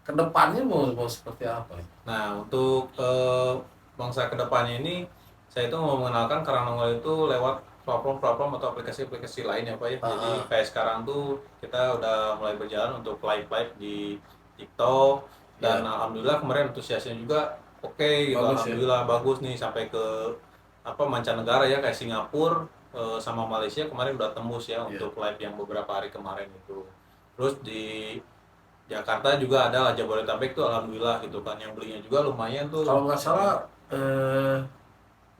kedepannya mau seperti apa? Nah, untuk bangsa kedepannya ini, saya itu mau mengenalkan Karang Nongol itu lewat platform-platform atau aplikasi-aplikasi lain ya Pak ya. Jadi Ah, kayak sekarang tuh kita udah mulai berjalan untuk live-live di TikTok, dan ya, alhamdulillah kemarin antusiasnya juga oke gitu. bagus ya. Alhamdulillah bagus nih sampai ke apa mancanegara ya kayak Singapura sama Malaysia kemarin udah tembus ya Ya. untuk live yang beberapa hari kemarin itu. Terus di Jakarta juga ada lah, Jabodetabek tuh alhamdulillah gitu kan, yang belinya juga lumayan tuh. Kalau nggak salah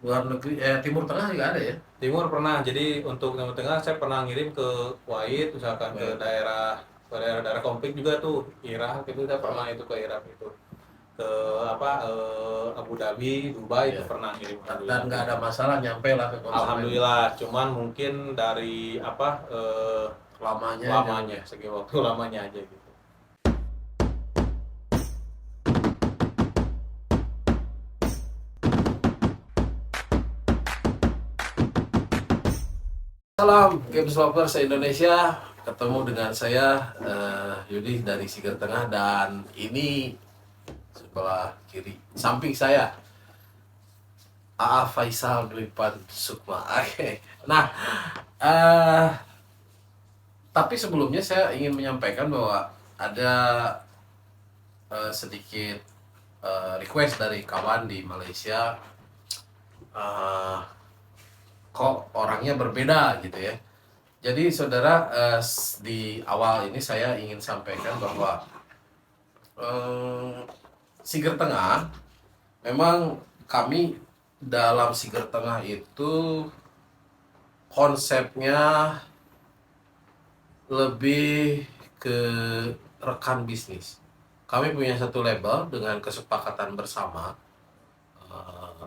luar negeri, Timur Tengah juga ada ya. Timur pernah, jadi untuk Timur Tengah saya pernah ngirim ke Kuwait, misalkan Baik. ke daerah-daerah konflik juga tuh, Irak itu saya pernah Ah, itu ke Irak itu, ke apa Abu Dhabi, Dubai itu ya. pernah ngirim Dan alhamdulillah. nggak ada masalah nyampe lah ke konsumen. Alhamdulillah, cuman mungkin dari apa Lamanya jauh lamanya, ya. segi waktu lamanya aja gitu. Salam Games Lovers se-Indonesia. Ketemu dengan saya Yudi dari Siger Tengah, dan ini sebelah kiri samping saya AA Faisal Glipan Sukma. Oke. Nah, eh, tapi sebelumnya saya ingin menyampaikan bahwa ada sedikit request dari kawan di Malaysia. eh, Kok orangnya berbeda gitu ya. Jadi saudara, di awal ini saya ingin sampaikan bahwa eh, Siger Tengah, memang kami dalam Siger Tengah itu konsepnya lebih ke rekan bisnis. Kami punya satu label dengan kesepakatan bersama, eh,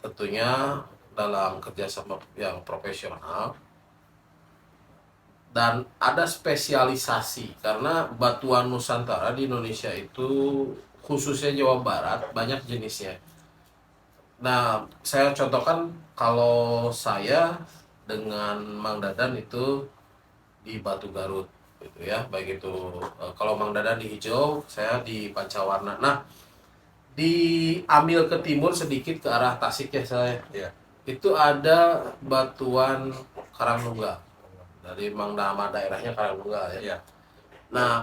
tentunya dalam kerjasama yang profesional, dan ada spesialisasi karena batuan Nusantara di Indonesia itu, khususnya Jawa Barat, banyak jenisnya. Nah, saya contohkan, kalau saya dengan Mang Dadan itu di Batu Garut gitu ya, baik itu kalau Mang Dadan di hijau, saya di Pancawarna. Nah, diambil ke timur sedikit ke arah Tasik ya saya, Iya. itu ada batuan Karangnunggal, dari Mang nama daerahnya Karangnunggal ya. Iya. Nah,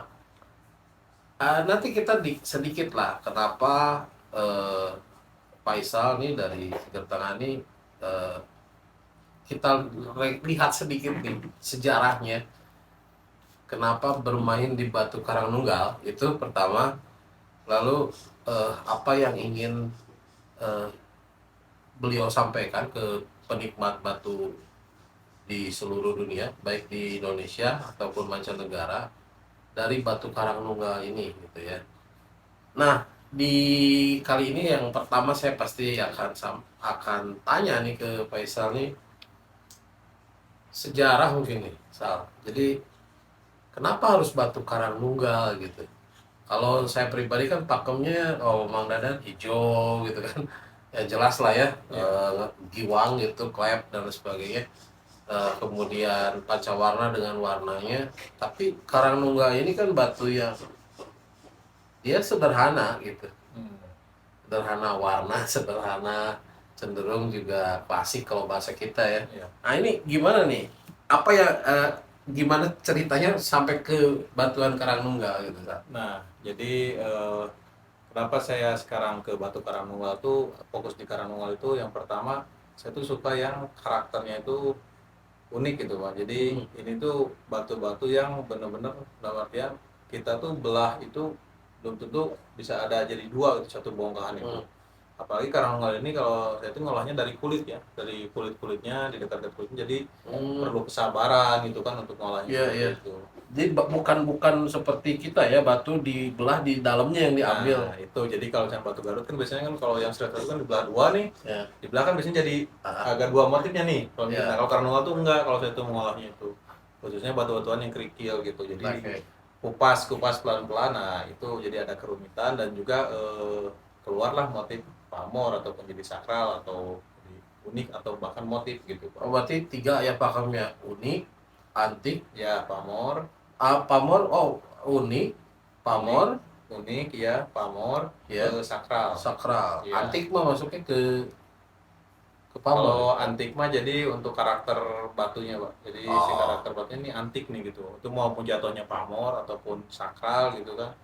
nanti kita sedikit lah kenapa eh, Faisal nih dari Siger Tengah nih, eh, kita lihat sedikit nih sejarahnya kenapa bermain di Batu Karangnunggal itu pertama. Lalu apa yang ingin eh, beliau sampaikan ke penikmat batu di seluruh dunia, baik di Indonesia ataupun mancanegara, dari Batu Karangnunggal ini gitu ya. Nah, di kali ini yang pertama saya pasti akan tanya nih ke Faisal nih, sejarah mungkin nih, Sal. Jadi kenapa harus Batu Karangnunggal gitu? Kalau saya pribadi kan pakemnya, oh Mang Dadan hijau gitu kan. Ya jelas lah ya, Iya. giwang gitu, klep dan sebagainya. Kemudian pancawarna dengan warnanya. Tapi Karangnunggal ini kan batu yang dia sederhana gitu. Hmm. Sederhana warna, sederhana, cenderung juga klasik kalau bahasa kita ya. Iya. Nah ini gimana nih? Apa ya, gimana ceritanya sampai ke batuan Karangnunggal gitu kan? Nah, jadi kenapa saya sekarang ke Batu Karangnunggal tuh fokus di Karangnunggal itu yang pertama saya tuh suka yang karakternya itu unik gitu Pak. Jadi Hmm. ini tuh batu-batu yang bener-bener dalam artian kita tuh belah itu belum tentu bisa ada jadi dua gitu satu bongkahan itu. Hmm. Apalagi Karangnunggal ini kalau saya tuh ngolahnya dari kulit ya, dari kulit-kulitnya di dekat-dekat kulitnya, jadi Hmm. perlu kesabaran gitu kan untuk ngolahnya Iya, iya. seperti itu. Jadi bukan seperti kita ya, batu dibelah di dalamnya yang diambil. Nah, itu jadi kalau misalnya batu Garut kan biasanya kan kalau yang street kan dibelah dua nih. Ya. Di belakang biasanya jadi Ah, agak dua motifnya nih. Kalau gitu. Nah, ya. kalau karnaval tuh enggak kalau saya tuh mengolahnya itu. Khususnya batu-batuan yang kerikil gitu. Jadi Oke. kupas pelan-pelan. Nah, itu jadi ada kerumitan dan juga keluarlah motif pamor ataupun jadi sakral atau jadi unik atau bahkan motif gitu, Oh, Pak. berarti tiga ya pakemnya: unik, antik, Ya, pamor, pamor. Oh, unik, unik, pamor, unik ya, pamor, Ya. sakral. Sakral. Iya. Antik mah masuknya ke pamor. Kalau antik mah jadi untuk karakter batunya, Pak. Jadi si Oh. karakter batunya ini antik nih gitu. Itu mau jatuhnya pamor ataupun sakral gitu kan.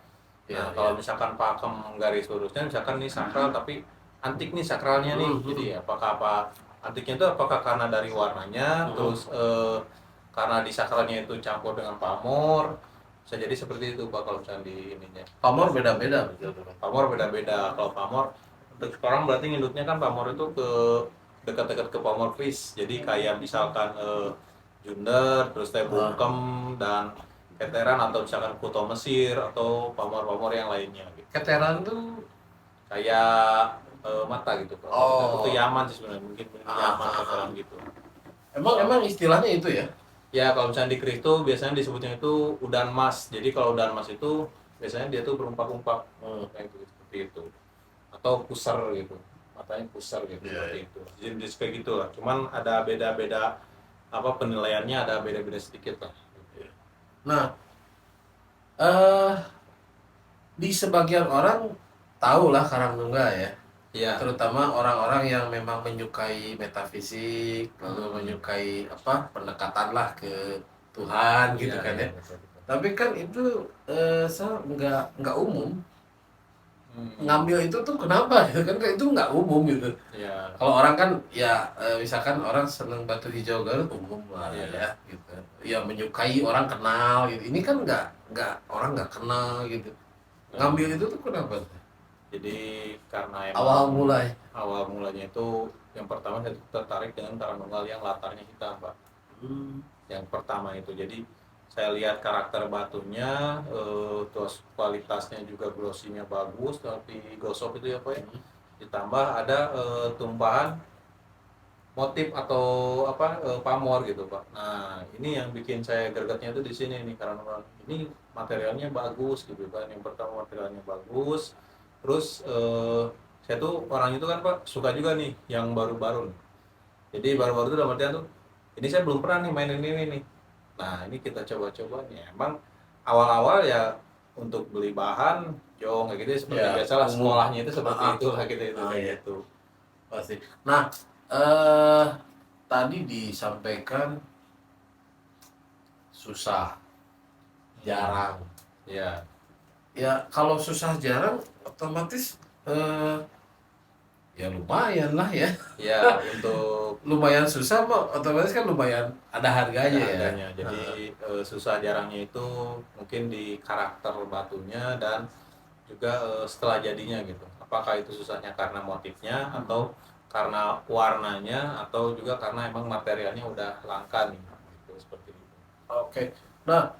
Ya, Nah, kalau ya. misalkan pakem garis lurusnya misalkan nih sakral tapi antik nih sakralnya nih. Jadi apakah apa antiknya itu apakah karena dari warnanya, terus karena di sakralnya itu campur dengan pamor, bisa jadi seperti itu Pak kalau misalnya di ininya. Pamor beda-beda begitu. Pamor beda-beda. Kalau pamor untuk sekarang berarti ngindutnya kan pamor itu ke dekat-dekat ke pamor kris. Jadi kayak misalkan Junder, terus teh bungkem dan keteran atau misalkan kuto Mesir atau pamor-pamor yang lainnya gitu. Keteran tuh Kayak mata gitu Pak. Oh. Itu Yaman sih sebenarnya, mungkin Yaman keteran gitu. emang istilahnya itu ya? Ya kalau misalnya di kris itu biasanya disebutnya itu udan mas. Jadi kalau udan mas itu biasanya dia tuh berumpak-umpak kayak gitu, seperti itu. Atau pusar gitu, matanya pusar gitu, seperti itu. Jadi kayak gitu lah. Cuman ada beda-beda apa penilaiannya, ada beda-beda sedikit lah. Nah, di sebagian orang tahu lah Karangnungga ya. Iya. Terutama orang-orang yang memang menyukai metafisik, lalu menyukai pendekatan lah ke Tuhan gitu kan ya. Betul, betul. Tapi kan itu nggak umum. Ngambil itu tuh kenapa gitu kan, itu nggak umum gitu. Iya. Kalau orang kan ya misalkan orang seneng batu hijau Garut umum lah Iya. ya gitu. Ya menyukai orang kenal gitu. Ini kan nggak orang nggak kenal gitu. Ngambil itu tuh kenapa? Jadi karena Awal mulanya itu yang pertama saya tertarik dengan Karangnunggal yang latarnya hitam Pak. Yang pertama itu jadi saya lihat karakter batunya, terus kualitasnya juga glossinya bagus, tapi gosok itu ya Pak ya. Ditambah ada tumpahan motif atau pamor gitu Pak. Nah ini yang bikin saya gregetnya itu di sini nih, karena ini materialnya bagus gitu kan. Yang pertama materialnya bagus, terus saya tuh orang itu kan Pak suka juga nih yang baru-baru. Jadi baru-baru itu dalam artian tuh ini saya belum pernah nih mainin ini nih. Nah ini kita coba-coba nih. Emang awal-awal ya untuk beli bahan jong kayak gitu seperti Ya, biasalah umum. sekolahnya itu seperti itu lah gitu itu kayak iya. gitu. Pasti. Nah, tadi disampaikan susah, jarang. Ya. Ya kalau susah jarang, otomatis ya lumayan lah ya. Ya untuk Lumayan susah mah otomatis kan lumayan ada harganya ya. harganya. Jadi susah jarangnya itu mungkin di karakter batunya dan juga setelah jadinya gitu. Apakah itu susahnya karena motifnya atau karena warnanya atau juga karena emang materialnya udah langka nih gitu, seperti itu. Oke. Nah,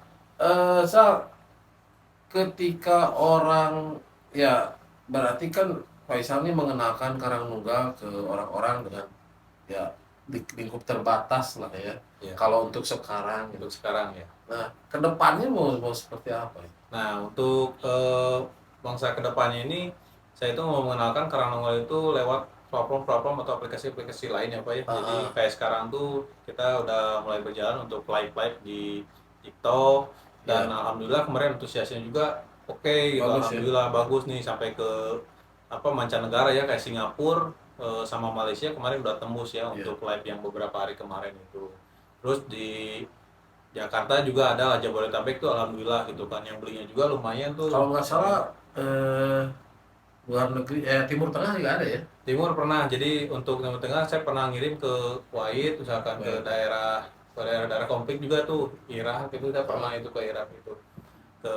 ketika orang ya berarti kan Faisal ini mengenalkan Karangnunggal ke orang-orang dengan ya di lingkup terbatas lah ya. Ya. Kalau untuk sekarang gitu. Untuk sekarang ya. Nah, kedepannya mau seperti apa ya? Nah, untuk bangsa kedepannya ini saya itu mau mengenalkan Karangnunggal itu lewat platform-platform atau aplikasi-aplikasi lain ya Pak ya. Jadi kayak sekarang tuh kita udah mulai berjalan untuk live di TikTok dan alhamdulillah kemarin antusiasnya juga oke gitu. Bagus, alhamdulillah bagus nih sampai ke mancanegara ya kayak Singapura sama Malaysia kemarin udah tembus ya untuk live yang beberapa hari kemarin itu. Terus di Jakarta juga ada lah, Jabodetabek tuh alhamdulillah gitu kan, yang belinya juga lumayan tuh. Kalau nggak salah luar negeri Timur Tengah juga ada ya. Timur pernah, jadi untuk Timur Tengah saya pernah ngirim ke Kuwait misalkan ke daerah konflik juga tuh, Irak itu saya pernah itu ke Irak itu, ke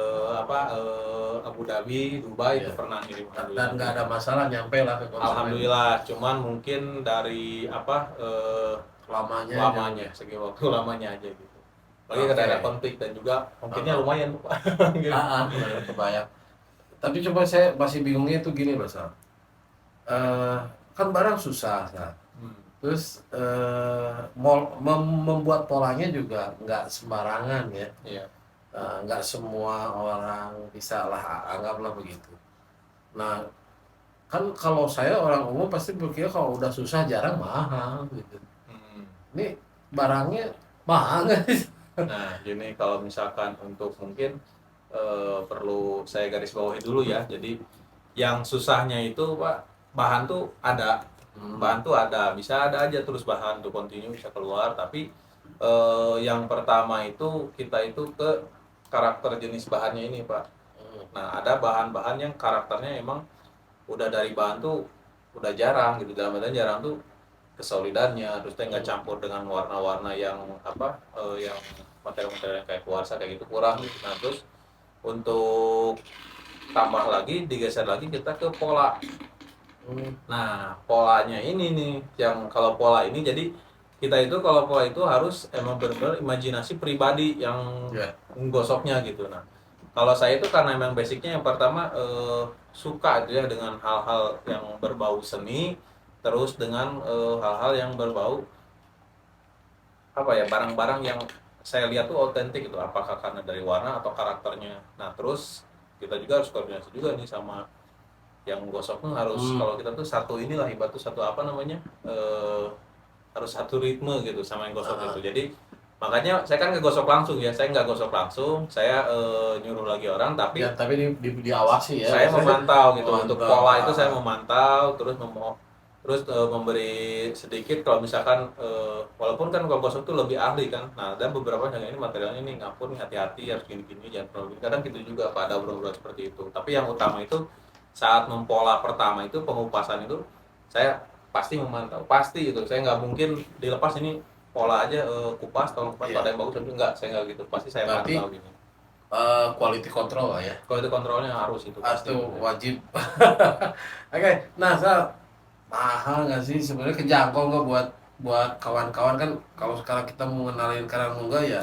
Abu Dhabi, Dubai itu pernah ngirim. Dan nggak ada masalah nyampe lah ke konsumen. Alhamdulillah, cuman mungkin dari lamanya segi waktu lamanya aja gitu. Lagi ke daerah konflik dan juga mungkinnya lumayan Pak. Kebayang. Tapi coba saya masih bingungnya tuh gini Mas. Kan barang susah, terus membuat polanya juga nggak sembarangan ya. Iya. Nggak semua orang bisa lah, anggaplah begitu. Nah, kan kalau saya orang umum pasti berpikir kalau udah susah jarang mahal gitu. Ini barangnya mahal nggak sih? Nah, gini kalau misalkan untuk mungkin perlu saya garis bawahi dulu ya. Jadi yang susahnya itu Pak, bahan tuh ada, bahan tuh ada, bisa ada aja terus bahan tuh continue bisa keluar. Tapi yang pertama itu kita itu ke karakter jenis bahannya ini Pak. Nah ada bahan-bahan yang karakternya emang udah dari bahan tuh udah jarang gitu, dalam artian jarang tuh kesolidannya, terus teh nggak campur dengan warna-warna yang apa, yang material-material kayak kuarsa kayak gitu kurang gitu. Nah terus untuk tambah lagi digeser lagi kita ke pola. Nah polanya ini nih yang kalau pola ini jadi kita itu kalau pola itu harus emang benar-benar imajinasi pribadi yang menggosoknya gitu. Nah kalau saya itu karena memang basicnya yang pertama suka itu ya dengan hal-hal yang berbau seni, terus dengan hal-hal yang berbau apa ya, barang-barang yang saya lihat tuh otentik itu, apakah karena dari warna atau karakternya. Nah terus kita juga harus koordinasi juga nih sama yang gosoknya, harus kalau kita tuh satu inilah ibarat tuh satu apa namanya, harus satu ritme gitu sama yang gosok itu. Jadi makanya saya kan nggak gosok langsung ya, saya nggak gosok langsung, saya nyuruh lagi orang, tapi Ya, tapi diawasi ya. saya memantau gitu. Memantau. Untuk pola itu saya memantau, terus memberi sedikit kalau misalkan walaupun kan kalau gosok tuh lebih ahli kan. Nah dan beberapa yang ini materialnya ini ngapun hati-hati harus gini-gini, jangan terlalu gini. Kadang gitu juga Pak, ada obrolan seperti itu. Tapi yang utama itu saat mempola pertama itu pengupasan itu saya pasti memantau, pasti itu saya nggak mungkin dilepas ini pola aja, kupas tolong kupas ada yang bagus tapi enggak, saya nggak gitu, pasti saya Berarti pantau gitu. quality control lah ya. Kalau itu kontrolnya harus itu pasti. Atau wajib. Oke, nah mahal nggak sih sebenarnya, kejangkau nggak buat kawan-kawan kan? Kalau sekarang kita mau ngenalin Karangnunggal ya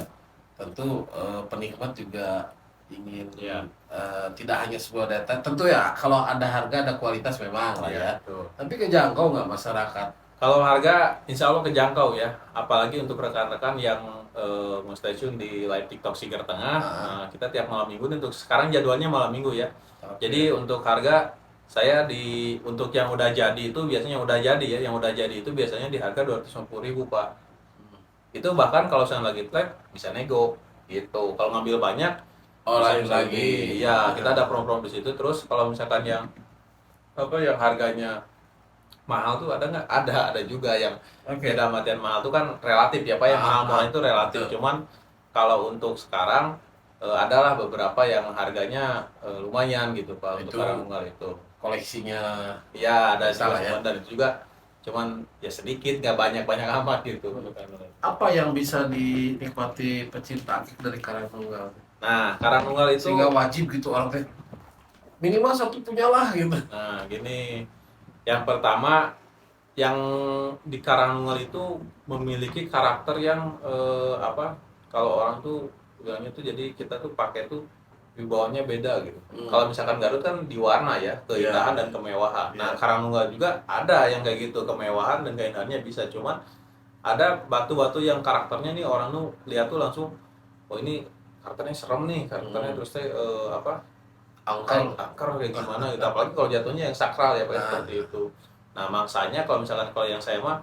tentu penikmat juga ingin Ya. tidak hanya sebuah data, tentu ya kalau ada harga ada kualitas memang lah ya. Betul. Tapi kejangkau nggak masyarakat? Kalau harga insya Allah kejangkau ya, apalagi untuk rekan-rekan yang mau stay tune di live TikTok Siger Tengah. Nah, kita tiap malam minggu, untuk sekarang jadwalnya malam minggu ya. Jadi untuk harga saya untuk yang udah jadi itu biasanya yang udah jadi itu biasanya di harga 250.000 Pak. Itu bahkan kalau saya lagi live bisa nego gitu. Kalau ngambil banyak Lain bisa lagi. lebih. Ya, kita ada promo-promo di situ. Terus kalau misalkan yang yang harganya mahal tuh ada nggak? Ada juga yang beda matian. Mahal tuh kan relatif ya Pak ya, mahal itu relatif. Betul. Cuman kalau untuk sekarang adalah beberapa yang harganya lumayan gitu Pak. Untuk Karangnunggal itu Koleksinya ya ada salah juga, ya. dan itu juga cuman ya sedikit, nggak banyak amat gitu. Apa yang bisa dinikmati pecinta akik dari Karangnunggal? Nah Karangnunggal itu Sehingga wajib gitu orang teh minimal satu punyalah gitu. nah gini, yang pertama yang di Karangnunggal itu memiliki karakter yang kalau orang tuh bilangnya tuh, jadi kita tuh pakai tuh wibawanya beda gitu. Kalau misalkan Garut kan di warna ya, keindahan dan kemewahan. Nah Karangnunggal juga ada yang kayak gitu, kemewahan dan keindahannya bisa. Cuman ada batu-batu yang karakternya nih orang tuh lihat tuh langsung, oh ini karakternya serem nih, karakternya terus teh angker kayak gimana gitu. Apalagi kalau jatuhnya yang sakral ya Pak, seperti itu. Nah maksanya kalau misalkan kalau yang saya mah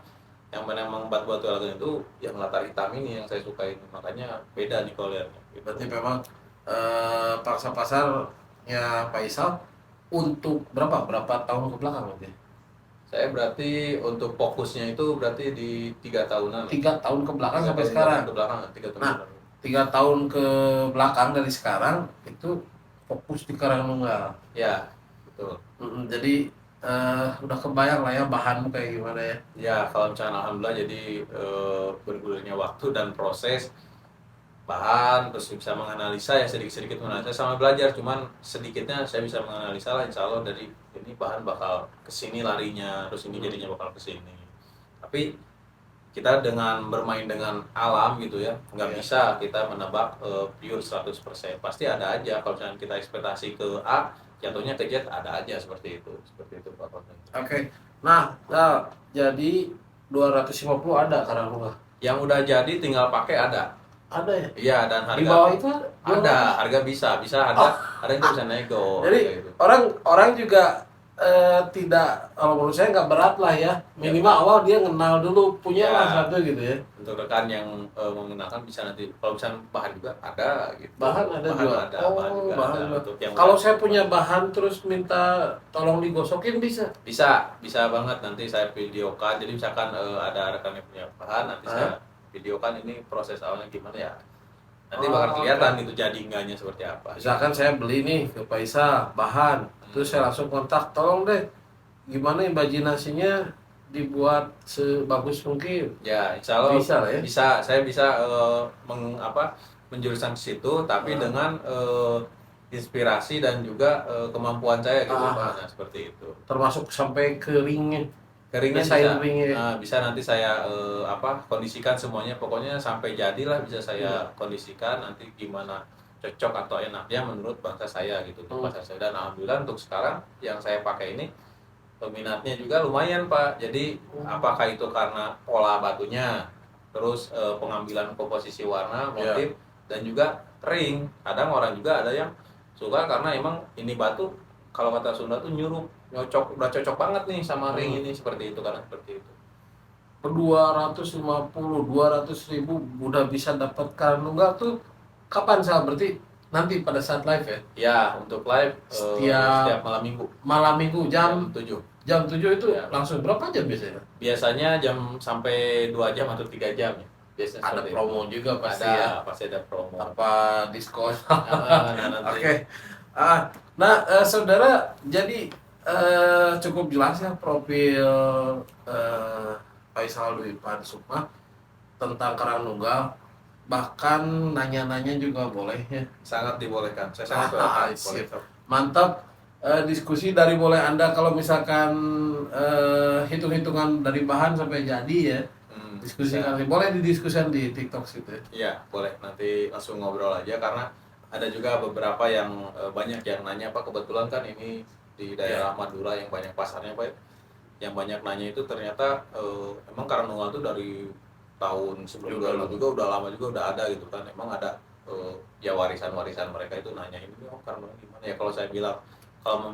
yang memang batu-batu elegan itu yang latar hitam ini yang saya suka itu, makanya beda nih kalau lihatnya gitu. Berarti memang pangsa pasarnya Pak Isal untuk berapa tahun ke belakang nanti? Saya berarti untuk fokusnya itu berarti di 3 tahunan. 3 tahun ke belakang sampai sekarang. 3 tahun. Nah, 3 tahun ke belakang dari sekarang itu fokus di Karangnunggal. Ya, betul. Jadi udah kebayang lah ya bahanmu kayak gimana ya. Ya, kalau misalnya alhamdulillah jadi bergulirnya waktu dan proses bahan, terus bisa menganalisa ya, sedikit-sedikit menganalisa sama belajar. Cuman sedikitnya saya bisa menganalisa lah, insya Allah dari ini bahan bakal kesini larinya, terus ini jadinya bakal kesini. Tapi kita dengan bermain dengan alam gitu ya, nggak bisa kita menebak pure 100%. Pasti ada aja kalau misalnya kita ekspektasi ke A, jatuhnya ke Z, ada aja seperti itu Pak. Oke. Nah, jadi 250 ada Karangnunggal. Yang udah jadi tinggal pakai ada. Ada ya? Iya, dan harga Di bawah itu ada, harga bisa ada yang bisa nego. Jadi gitu. orang juga tidak, kalau menurut saya nggak berat lah ya, minimal awal dia kenal dulu, punya lah satu gitu ya. Untuk rekan yang mengenalkan bisa nanti kalau misalnya bahan juga ada gitu. Bahan ada juga. Bahan juga bahan ada juga. untuk yang Kalau saya punya bahan terus minta tolong digosokin bisa. bisa banget, nanti saya videokan. Jadi misalkan ada rekan yang punya bahan, nanti saya videokan ini proses awalnya gimana ya. Nanti bakal kelihatan itu jadi enggaknya seperti apa. Misalkan saya beli nih ke Paisa bahan, terus saya langsung kontak, tolong deh gimana imajinasinya dibuat sebagus mungkin. Ya, insya Allah Bisa lah ya. saya bisa menjuruskan ke situ, tapi dengan inspirasi dan juga kemampuan saya gitu Pak. Nah, seperti itu. Termasuk sampai keringnya. Keringnya Desain bisa, ringnya. bisa nanti saya kondisikan semuanya, pokoknya sampai jadilah bisa saya kondisikan nanti gimana cocok atau enaknya menurut bangsa saya gitu, untuk bangsa saya. Dan alhamdulillah untuk sekarang yang saya pakai ini peminatnya juga lumayan Pak. Jadi apakah itu karena pola batunya, terus pengambilan komposisi warna, motif, dan juga ring. Kadang orang juga ada yang suka karena emang ini batu, kalau kata Sunda tuh nyuruh, udah cocok banget nih sama ring ini, seperti itu, karena seperti itu. 200.000 udah bisa dapat Karnunggal tuh kapan sih? Berarti nanti pada saat live ya? Ya, untuk live setiap malam minggu. Malam minggu jam 7. Jam 7 itu langsung berapa jam biasanya? Biasanya jam sampai 2 jam atau 3 jam ya. Biasanya ada promo itu juga pasti ya. Pasti ada promo. Apa diskon? Nanti. Oke. Saudara, jadi cukup jelas ya profil Faisal Dwi Sukma tentang Karangtunggal. Bahkan nanya-nanya juga boleh ya. Sangat dibolehkan. Saya sangat boleh. Mantap. Diskusi dari mulai Anda kalau misalkan hitung-hitungan dari bahan sampai jadi ya. Diskusikan, boleh didiskusikan di TikTok situ ya? Iya, boleh. Nanti langsung ngobrol aja, karena ada juga beberapa yang banyak yang nanya Pak. Kebetulan kan ini di daerah Madura yang banyak pasarnya Pak. Yang banyak nanya itu ternyata emang Karangtunggal itu dari tahun sebelum dulu juga udah lama juga udah ada gitu kan. Emang ada ya warisan-warisan mereka itu nanya ini Karangtunggal gimana ya. Kalau saya bilang, kalau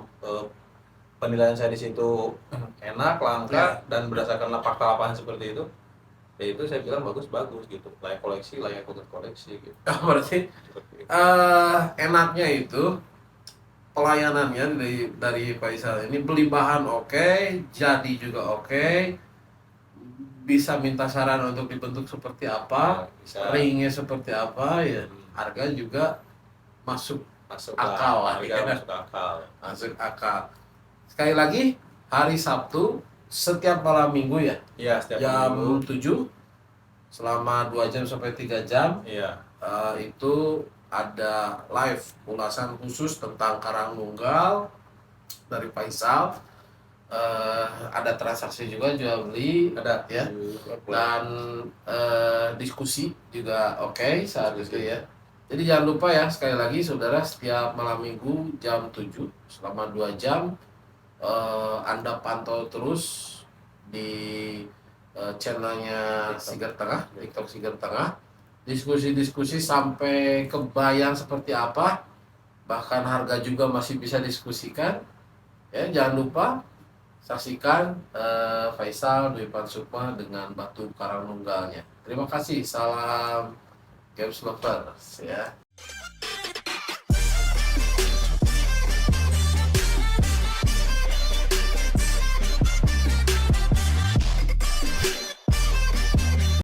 penilaian saya di situ enak, langka, dan berdasarkan fakta lapangan seperti itu, ya itu saya bilang bagus gitu, layak untuk koleksi gitu. Berarti enaknya itu pelayanannya dari Faisal ini, beli bahan oke, jadi juga oke, bisa minta saran untuk dibentuk seperti apa, ringnya seperti apa ya, harga juga masuk akal lah, masuk akal. Sekali lagi, hari Sabtu setiap malam minggu ya? Iya, setiap jam minggu. 7 selama 2 jam sampai 3 jam. Iya. Itu ada live ulasan khusus tentang Karangtunggal dari Faisal. Ada transaksi juga, jual beli ada ya. Dan diskusi juga oke saat itu ya. Jadi jangan lupa ya, sekali lagi saudara, setiap malam minggu jam 7 selama 2 jam Anda pantau terus di channelnya Siger Tengah, TikTok Siger Tengah. Diskusi-diskusi sampai kebayang seperti apa, bahkan harga juga masih bisa diskusikan ya. Jangan lupa saksikan Faisal Dwi Sukma dengan batu Karangtunggalnya. Terima kasih, salam Games Lovers ya.